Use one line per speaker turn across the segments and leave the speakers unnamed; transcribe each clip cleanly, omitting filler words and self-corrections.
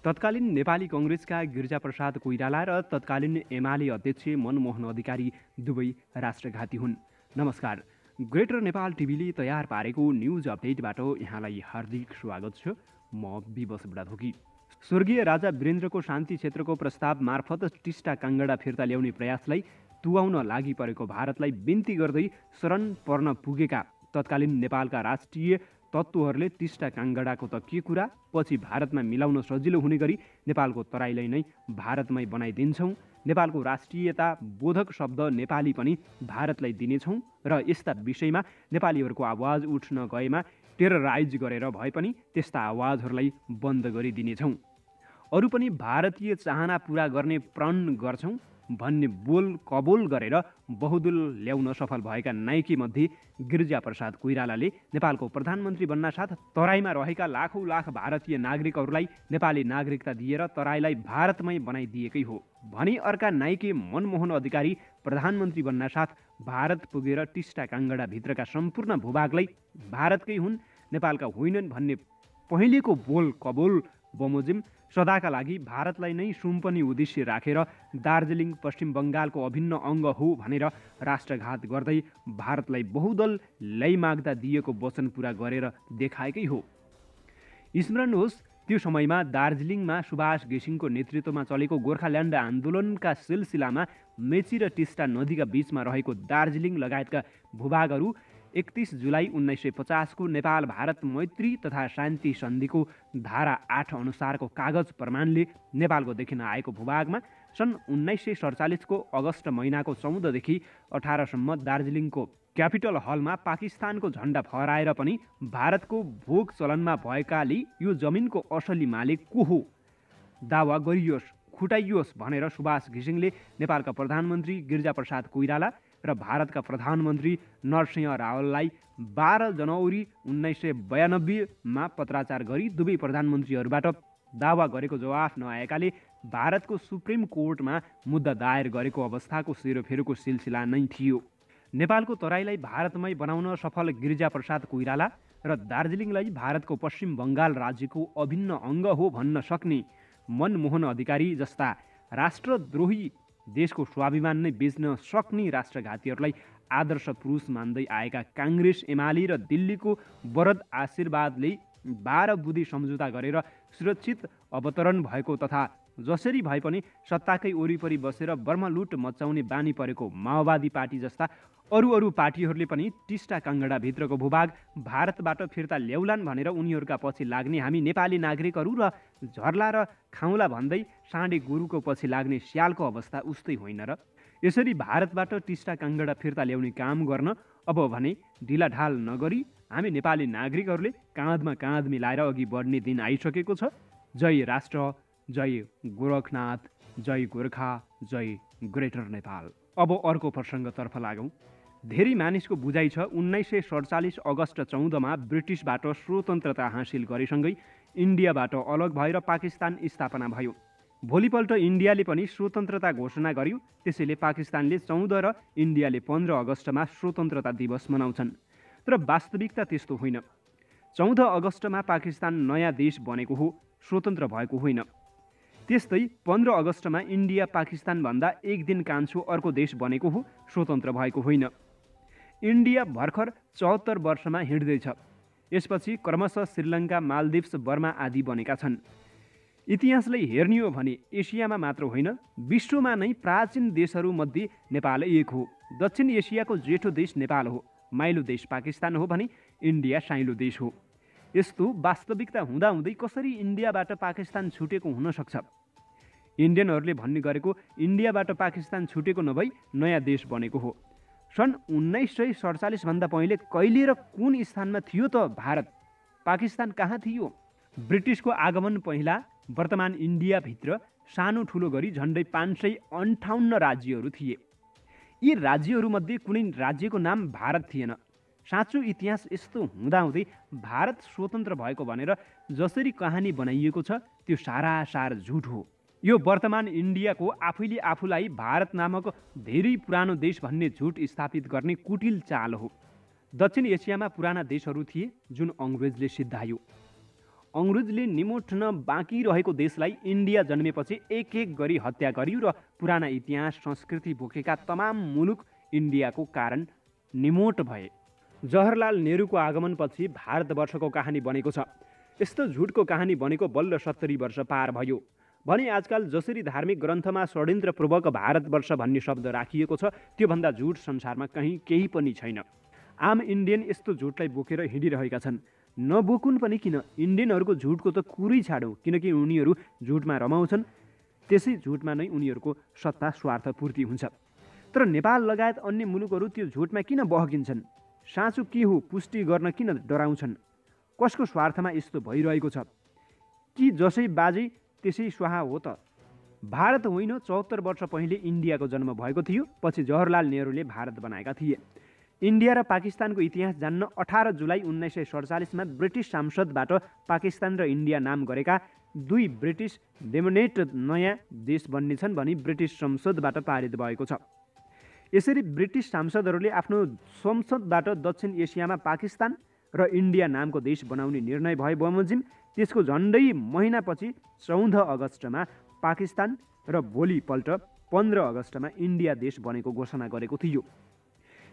तत्कालीन नेपाली कङ्ग्रेसका गिरिजाप्रसाद कोइराला र तत्कालीन एमाले अध्यक्ष मनमोहन अधिकारी दुवै राष्ट्रघाती हुन्। नमस्कार, ग्रेटर नेपाल टिभीले तयार पारेको न्युज अपडेटबाट यहाँलाई हार्दिक स्वागत छ। म विवश बुढाथोकी। स्वर्गीय राजा वीरेन्द्रको शान्ति क्षेत्रको प्रस्ताव मार्फत टिस्टा काङ्गडा फिर्ता ल्याउने प्रयासलाई तुवाउन लागि परेको भारतलाई बिन्ती गर्दै शरण पर्न पुगेका तत्कालीन नेपालका राष्ट्रिय तत्त्वहरूले टिस्टा काङ्गडाको त के कुरा, पछि भारतमा मिलाउन सजिलो हुने गरी नेपालको तराईलाई नै भारतमै बनाइदिन्छौँ, नेपालको राष्ट्रियता बोधक शब्द नेपाली पनि भारतलाई दिनेछौँ र यस्ता विषयमा नेपालीहरूको आवाज उठ्न गएमा टेरराइज गरेर भए पनि त्यस्ता आवाजहरूलाई बन्द गरिदिनेछौँ, अरू पनि भारतीय चाहना पुरा गर्ने प्रण गर्छौँ भन्ने बोल कबोल गरेर बहुदल ल्याउन सफल भएका नाइकेमध्ये गिरिजाप्रसाद कोइरालाले नेपालको प्रधानमन्त्री बन्नासाथ तराईमा रहेका लाखौँ लाख भारतीय नागरिकहरूलाई नेपाली नागरिकता दिएर तराईलाई भारतमै बनाइदिएकै हो भने अर्का नाइके मनमोहन अधिकारी प्रधानमन्त्री बन्नासाथ भारत पुगेर टिस्टा काङ्गडा भित्रका सम्पूर्ण भूभागलाई भारतकै हुन्, नेपालका होइनन् भन्ने पहिलेको बोल कबोल बमोजिम सदाका लागि भारतलाई नै सुम्पने उद्देश्य राखेर दार्जिलिङ पश्चिम बङ्गालको अभिन्न अङ्ग हो भनेर राष्ट्रघात गर्दै भारतलाई बहुदल ल्याइमाग्दा दिएको वचन पुरा गरेर देखाएकै हो। स्मरण होस्, त्यो समयमा दार्जिलिङमा सुभाष घिसिङको नेतृत्वमा चलेको गोर्खाल्यान्ड आन्दोलनका सिलसिलामा मेची र टिस्टा नदीका बीचमा रहेको दार्जिलिङ लगायतका भूभागहरू 31 जुलाई 1950 को नेपाल भारत मैत्री तथा शान्ति सन्धिको धारा 8 अनुसारको कागज प्रमाणले नेपालको देखिन आएको भूभागमा सन् 1947 को अगस्त महिनाको 14 देखि 18 सम्म दार्जिलिङको क्यापिटल हलमा पाकिस्तानको झण्डा फहराएर पनि भारतको भोग चलनमा भएकाले यो जमिनको असली मालिक को हो दावा गरियोस्, खुटाइयोस् भनेर सुभाष घिसिङले नेपालका प्रधानमन्त्री गिरिजाप्रसाद कोइराला र भारतका प्रधानमन्त्री नरसिंह रावललाई 12 जनवरी 1992 पत्राचार गरी दुवै प्रधानमन्त्रीहरूबाट दावा गरेको जवाफ नआएकाले भारतको सुप्रिम कोर्टमा मुद्दा दायर गरेको अवस्थाको सेरोफेरोको सिलसिला नै थियो। नेपालको तराईलाई भारतमै बनाउन सफल गिरिजाप्रसाद कोइराला र दार्जिलिङलाई भारतको पश्चिम बङ्गाल राज्यको अभिन्न अङ्ग हो भन्न सक्ने मनमोहन अधिकारी जस्ता राष्ट्रद्रोही देशको स्वाभिमान नै बेच्न सक्ने राष्ट्रघातीहरूलाई आदर्श पुरुष मान्दै आएका काङ्ग्रेस एमाले र दिल्लीको वरद आशीर्वादले 12 बुँदे सम्झौता गरेर सुरक्षित अवतरण भएको तथा जसरी भए पनि सत्ताकै वरिपरि बसेर बर्मलुट मचाउने बानी परेको माओवादी पार्टी जस्ता अरू पार्टीहरूले पनि टिस्टा काङ्गडा भित्रको भूभाग भारतबाट फिर्ता ल्याउलान् भनेर उनीहरूका पछि लाग्ने हामी नेपाली नागरिकहरू र झर्ला र खाउँला भन्दै साँडे गोरुको पछि लाग्ने स्यालको अवस्था उस्तै होइन र। यसरी भारतबाट टिस्टा काङ्गडा फिर्ता ल्याउने काम गर्न अब भने ढिलाढाल नगरी हामी नेपाली नागरिकहरूले काँधमा काँध मिलाएर अघि बढ्ने दिन आइसकेको छ। जय राष्ट्र, जय गोरखनाथ, जय गोर्खा, जय ग्रेटर नेपाल। अब अर्को प्रसङ्गतर्फ लागौँ। धेरै मानिसको बुझाइ छ 1947 अगस्त 14 मा ब्रिटिसबाट स्वतन्त्रता हासिल गरेसँगै इन्डियाबाट अलग भएर पाकिस्तान स्थापना भयो। भोलिपल्ट इन्डियाले पनि स्वतन्त्रता घोषणा गर्यो। त्यसैले पाकिस्तानले 14 र इन्डियाले 15 अगस्तमा स्वतन्त्रता दिवस मनाउँछन्। तर वास्तविकता त्यस्तो होइन। 14 अगस्तमा पाकिस्तान नयाँ देश बनेको हो, स्वतन्त्र भएको होइन। त्यस्तै 15 अगस्तमा इन्डिया पाकिस्तानभन्दा एक दिन कान्छो अर्को देश बनेको हो, स्वतन्त्र भएको होइन। इन्डिया भर्खर 74 वर्षमा हिँड्दैछ। यसपछि क्रमशः श्रीलङ्का, मालदिप्स, बर्मा आदि बनेका छन्। इतिहासलाई हेर्ने हो भने एसियामा मात्र होइन, विश्वमा नै प्राचीन देशहरूमध्ये नेपाल एक हो। दक्षिण एसियाको जेठो देश नेपाल हो, माइलो देश पाकिस्तान हो भने इन्डिया साइलो देश हो। यस्तो वास्तविकता हुँदाहुँदै कसरी इन्डियाबाट पाकिस्तान छुटेको हुन सक्छ? इन्डियनहरूले भन्ने गरेको इन्डियाबाट पाकिस्तान छुटेको नभई नयाँ देश बनेको हो। सन् 1947 भन्दा पहिले कहिले र कुन स्थानमा थियो त भारत? पाकिस्तान कहाँ थियो? ब्रिटिसको आगमन पहिला वर्तमान इन्डियाभित्र सानो ठुलो गरी झन्डै 558 राज्यहरू थिए। यी राज्यहरूमध्ये कुनै राज्यको नाम भारत थिएन। साँचो इतिहास यस्तो हुँदाहुँदै भारत स्वतन्त्र भएको भनेर जसरी कहानी बनाइएको छ त्यो सारासार झुट हो। यो वर्तमान इन्डियाको आफैले आफूलाई भारत नामक धेरै पुरानो देश भन्ने झुट स्थापित गर्ने कुटिल चाल हो। दक्षिण एसियामा पुराना देशहरू थिए जुन अङ्ग्रेजले सिद्धायो। अङ्ग्रेजले निमोठ्न बाँकी रहेको देशलाई इन्डिया जन्मेपछि एक एक गरी हत्या गरियो र पुराना इतिहास संस्कृति बोकेका तमाम मुलुक इन्डियाको कारण निमोट भए। जवाहरलाल नेहरूको आगमनपछि भारतवर्षको कहानी बनेको छ। यस्तो झुटको कहानी बनेको बल्ल 70 वर्ष पार भयो भने आजकल जसरी धार्मिक ग्रन्थमा षड्यन्त्रपूर्वक भारतवर्ष भन्ने शब्द राखिएको छ त्योभन्दा झुट संसारमा कहीँ केही पनि छैन। आम इन्डियन यस्तो झुटलाई बोकेर हिँडिरहेका छन्। नबोकुन् पनि किन, इन्डियनहरूको झुटको त कुरै छाडौँ, किनकि उनीहरू झुटमा रमाउँछन्। त्यसै झुटमा नै उनीहरूको सत्ता स्वार्थ पूर्ति हुन्छ। तर नेपाल लगायत अन्य मुलुकहरू त्यो झुटमा किन बहकिन्छन्? साँचो के हो पुष्टि गर्न किन डराउँछन्? कसको स्वार्थमा यस्तो भइरहेको छ? कि जसै बाजे त्यसै स्वाहा हो त? भारत होइन, 74 वर्ष पहिले इन्डियाको जन्म भएको थियो। पछि जवाहरलाल नेहरूले भारत बनाएका थिए। इन्डिया र पाकिस्तानको इतिहास जान्न 18 जुलाई 1947 ब्रिटिस सांसदबाट पाकिस्तान र इन्डिया नाम गरेका 2 ब्रिटिस डेमोनेट नयाँ देश बन्नेछन् भनी ब्रिटिस संसदबाट पारित भएको छ। यसरी ब्रिटिस सांसदहरूले आफ्नो संसदबाट दक्षिण एसियामा पाकिस्तान र इन्डिया नामको देश बनाउने निर्णय भए बमोजिम त्यसको झन्डै महिनापछि 14 अगस्टमा पाकिस्तान र भोलिपल्ट 15 अगस्टमा इन्डिया देश बनेको घोषणा गरेको थियो।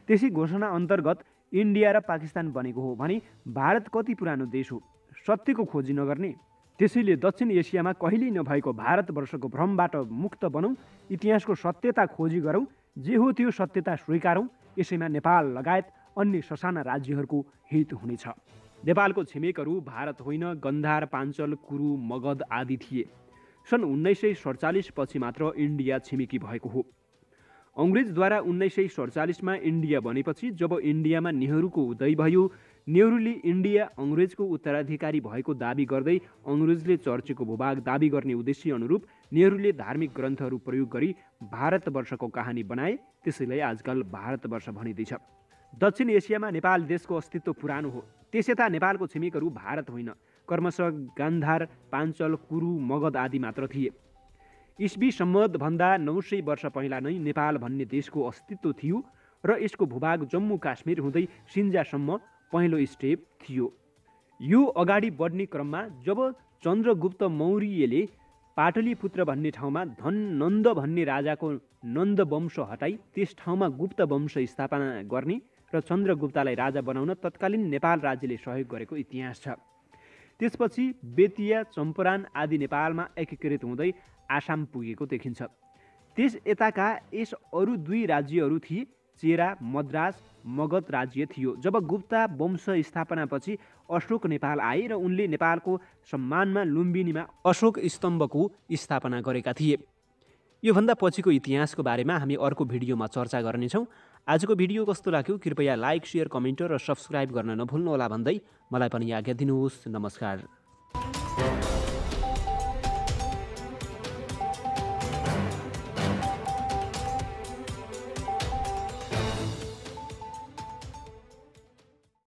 त्यसै घोषणा अन्तर्गत इन्डिया र पाकिस्तान बनेको हो भने भारत कति पुरानो देश हो? सत्यको खोजी नगर्ने? त्यसैले दक्षिण एसियामा कहिल्यै नभएको भारतवर्षको भ्रमबाट मुक्त बनौँ, इतिहासको सत्यता खोजी गरौँ, जे हो त्यो सत्यता स्वीकारौँ। यसैमा नेपाल लगायत अन्य ससाना राज्यहरूको हित हुनेछ। नेपालको छिमेकहरू भारत होइन, गन्धार, पाञ्चल, कुरु, मगध आदि थिए। सन् 1947 पछि मात्र इन्डिया छिमेकी भएको हो। अङ्ग्रेजद्वारा 1947 इन्डिया बनेपछि जब इन्डियामा नेहरूको उदय भयो, नेहरूले इन्डिया अङ्ग्रेजको उत्तराधिकारी भएको दाबी गर्दै अङ्ग्रेजले चर्चेको भूभाग दाबी गर्ने उद्देश्य अनुरूप नेहरूले धार्मिक ग्रन्थहरू प्रयोग गरी भारतवर्षको कहानी बनाए। त्यसैलाई आजकल भारतवर्ष भनिँदैछ। दक्षिण एसियामा नेपाल देशको अस्तित्व पुरानो हो। त्यसयता नेपालको छिमेकहरू भारत होइन, क्रमशः गान्धार, पाञ्चल, कुरु, मगध आदि मात्र थिए। इस्वी सम्वतभन्दा 900 वर्ष पहिला नै नेपाल भन्ने देशको अस्तित्व थियो र यसको भूभाग जम्मू काश्मीर हुँदै सिन्जासम्म पहिलो स्टेप थियो। यो अगाडि बढ्ने क्रममा जब चन्द्रगुप्त मौर्यले पाटलिपुत्र भन्ने ठाउँमा धननन्द भन्ने राजाको नन्द वंश हटाई त्यस ठाउँमा गुप्त वंश स्थापना गर्ने र चन्द्रगुप्तलाई राजा बनाउन तत्कालीन नेपाल राज्यले सहयोग गरेको इतिहास छ। त्यसपछि बेतिया, चम्परान आदि नेपालमा एकीकृत हुँदै आसाम पुगेको देखिन्छ। त्यस यताका यस अरू 2 राज्यहरू थिए चेरा, मद्रास, मगध राज्य थियो। जब गुप्ता वंश स्थापनापछि अशोक नेपाल आए र उनले नेपालको सम्मानमा लुम्बिनीमा अशोक स्तम्भको स्थापना गरेका थिए। योभन्दा पछिको इतिहासको बारेमा हामी अर्को भिडियोमा चर्चा गर्नेछौँ। आजको भिडियो कस्तो लाग्यो कृपया लाइक, सेयर, कमेन्ट र सब्सक्राइब गर्न नभुल्नुहोला भन्दै मलाई पनि आज्ञा दिनुहोस्। नमस्कार।